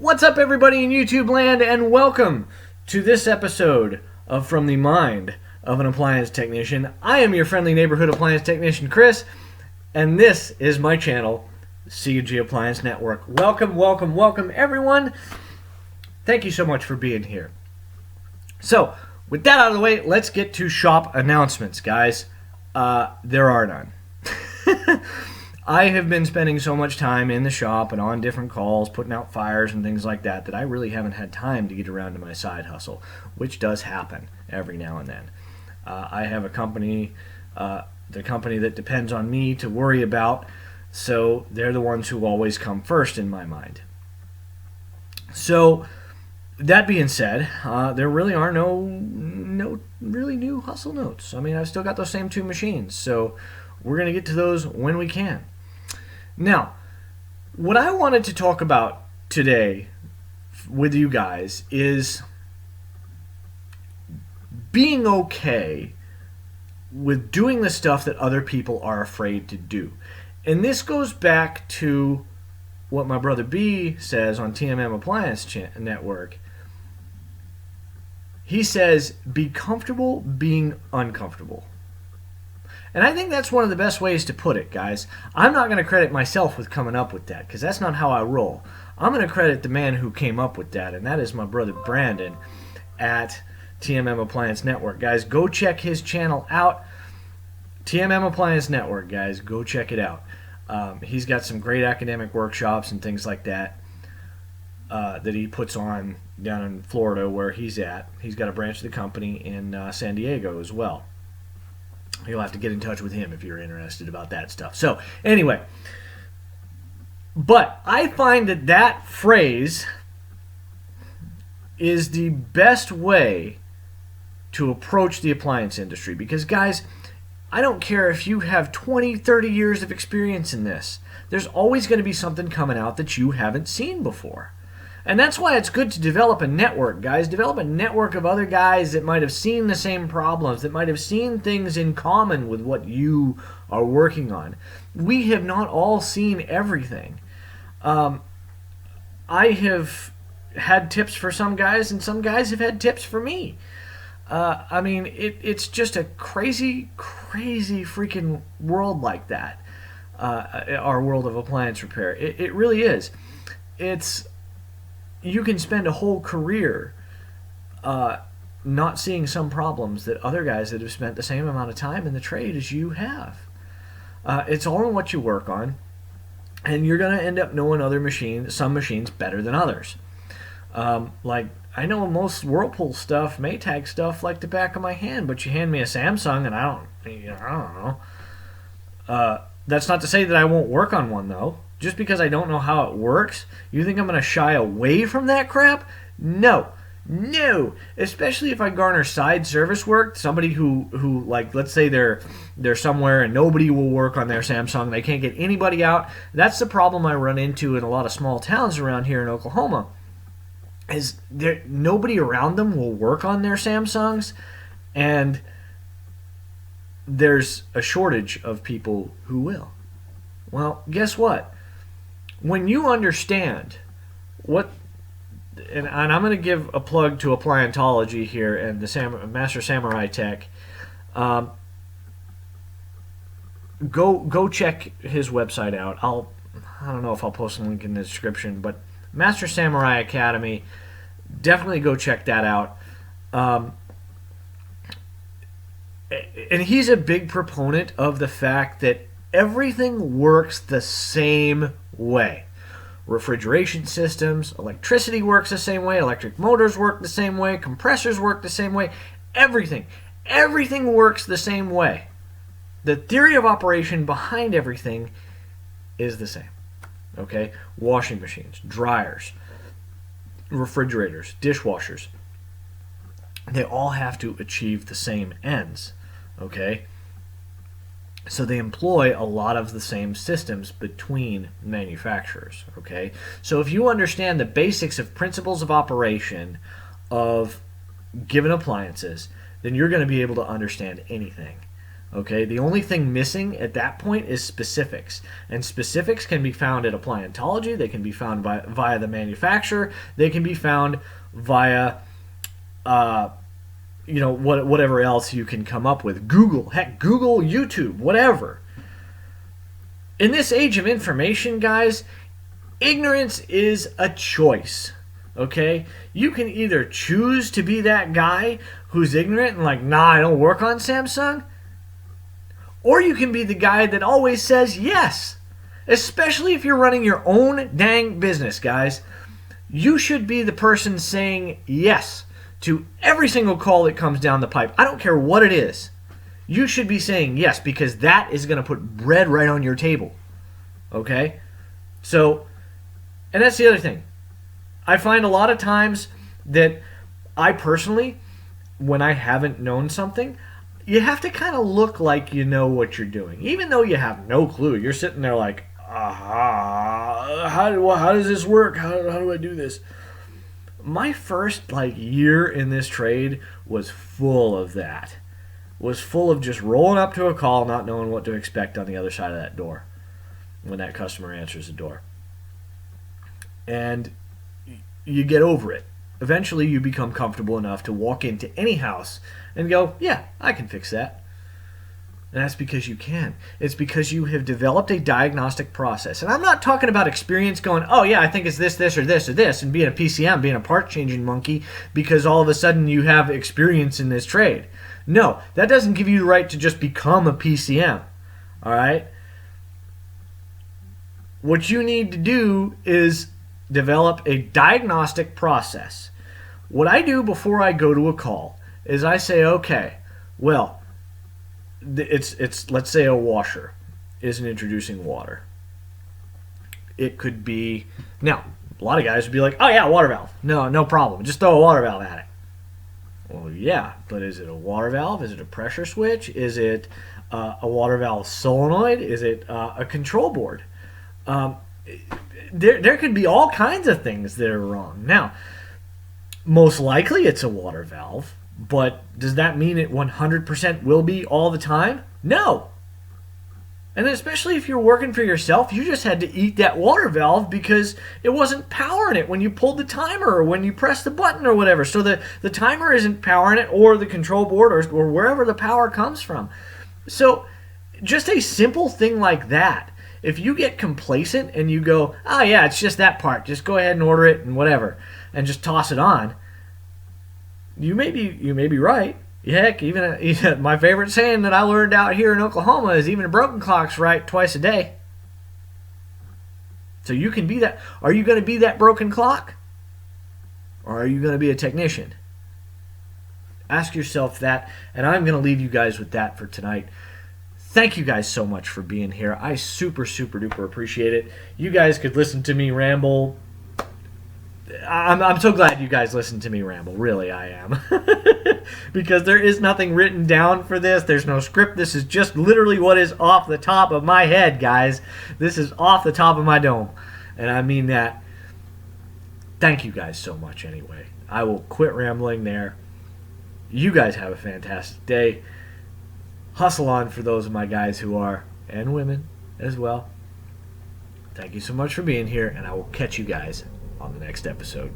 What's up, everybody in YouTube land, and welcome to this episode of From the Mind of an Appliance Technician. I am your friendly neighborhood appliance technician, Chris, and this is my channel, C&G Appliance Network. Welcome, welcome, welcome, everyone. Thank you so much for being here. So, with that out of the way, let's get to shop announcements, guys. There are none. I have been spending so much time in the shop and on different calls, putting out fires and things like that, that I really haven't had time to get around to my side hustle, which does happen every now and then. I have a company, the company that depends on me to worry about, so they're the ones who always come first in my mind. So, that being said, there really are no really new hustle notes. I mean, I've still got those same two machines, so we're going to get to those when we can. Now, what I wanted to talk about today with you guys is being okay with doing the stuff that other people are afraid to do. And this goes back to what my brother B says on TMM Appliance Network. He says, be comfortable being uncomfortable. And I think that's one of the best ways to put it, guys. I'm not going to credit myself with coming up with that, because that's not how I roll. I'm going to credit the man who came up with that, and that is my brother Brandon at TMM Appliance Network. Guys, go check his channel out. TMM Appliance Network, guys. Go check it out. He's got some great academic workshops and things like that that he puts on down in Florida where he's at. He's got a branch of the company in San Diego as well. You'll have to get in touch with him if you're interested about that stuff. So, anyway. But I find that that phrase is the best way to approach the appliance industry. Because, guys, I don't care if you have 20, 30 years of experience in this. There's always going to be something coming out that you haven't seen before. And that's why it's good to develop a network, guys. Develop a network of other guys that might have seen the same problems, that might have seen things in common with what you are working on. We have not all seen everything. I have had tips for some guys, and some guys have had tips for me. I mean, it's just a crazy, crazy freaking world like that. Our world of appliance repair. It really is. You can spend a whole career not seeing some problems that other guys that have spent the same amount of time in the trade as you have. It's all in what you work on, and you're going to end up knowing some machines better than others. Like, I know most Whirlpool stuff, Maytag stuff, like the back of my hand, but you hand me a Samsung, and I don't know. That's not to say that I won't work on one, though. Just because I don't know how it works, you think I'm going to shy away from that crap? No. No. Especially if I garner side service work, somebody who like, let's say they're somewhere and nobody will work on their Samsung, they can't get anybody out. That's the problem I run into in a lot of small towns around here in Oklahoma, is nobody around them will work on their Samsungs, and there's a shortage of people who will. Well, guess what? When you understand what, and I'm going to give a plug to Appliantology here and the Master Samurai Tech. Go check his website out. I don't know if I'll post a link in the description, but Master Samurai Academy, definitely go check that out. And he's a big proponent of the fact that everything works the same way. Refrigeration systems, electricity works the same way, electric motors work the same way, compressors work the same way, everything works the same way. The theory of operation behind everything is the same. Okay? Washing machines, dryers, refrigerators, dishwashers, they all have to achieve the same ends. Okay? So they employ a lot of the same systems between manufacturers, okay? So if you understand the basics of principles of operation of given appliances, then you're going to be able to understand anything. Okay, the only thing missing at that point is specifics. And specifics can be found at Appliantology, they can be found via the manufacturer, they can be found via whatever else you can come up with. Google, heck, Google, YouTube, whatever. In this age of information, guys, ignorance is a choice. Okay? You can either choose to be that guy who's ignorant and like, nah, I don't work on Samsung, or you can be the guy that always says yes. Especially if you're running your own dang business, guys. You should be the person saying yes to every single call that comes down the pipe. I don't care what it is. You should be saying yes, because that is going to put bread right on your table. Okay? So, and that's the other thing. I find a lot of times that I personally, when I haven't known something, you have to kind of look like you know what you're doing. Even though you have no clue. You're sitting there like, how does this work? How do I do this? My first year in this trade was full of that. Was full of just rolling up to a call, not knowing what to expect on the other side of that door when that customer answers the door. And you get over it. Eventually you become comfortable enough to walk into any house and go, yeah, I can fix that. And that's because you can. It's because you have developed a diagnostic process. And I'm not talking about experience going, oh yeah, I think it's this, this, or this, or this, and being a PCM, being a part changing monkey because all of a sudden you have experience in this trade. No, that doesn't give you the right to just become a PCM. All right? What you need to do is develop a diagnostic process. What I do before I go to a call is I say, okay, well, it's let's say a washer isn't introducing water. It could be, now, a lot of guys would be like, oh yeah, water valve. No problem. Just throw a water valve at it. Well, yeah, but is it a water valve? Is it a pressure switch? Is it a water valve solenoid? Is it a control board? There could be all kinds of things that are wrong. Now, most likely it's a water valve, but does that mean it 100% will be all the time? No. And especially if you're working for yourself, you just had to eat that water valve because it wasn't powering it when you pulled the timer or when you pressed the button or whatever. So the timer isn't powering it, or the control board, or wherever the power comes from. So just a simple thing like that. If you get complacent and you go, oh yeah, it's just that part, just go ahead and order it and whatever, and just toss it on, you may be right. Heck, even my favorite saying that I learned out here in Oklahoma is even a broken clock's right twice a day. So you can be that. Are you going to be that broken clock? Or are you going to be a technician? Ask yourself that, and I'm going to leave you guys with that for tonight. Thank you guys so much for being here. I super, super duper appreciate it. You guys could listen to me ramble. I'm so glad you guys listen to me ramble. Really, I am. Because there is nothing written down for this. There's no script. This is just literally what is off the top of my head, guys. This is off the top of my dome. And I mean that. Thank you guys so much anyway. I will quit rambling there. You guys have a fantastic day. Hustle on for those of my guys who are, and women as well. Thank you so much for being here, and I will catch you guys on the next episode.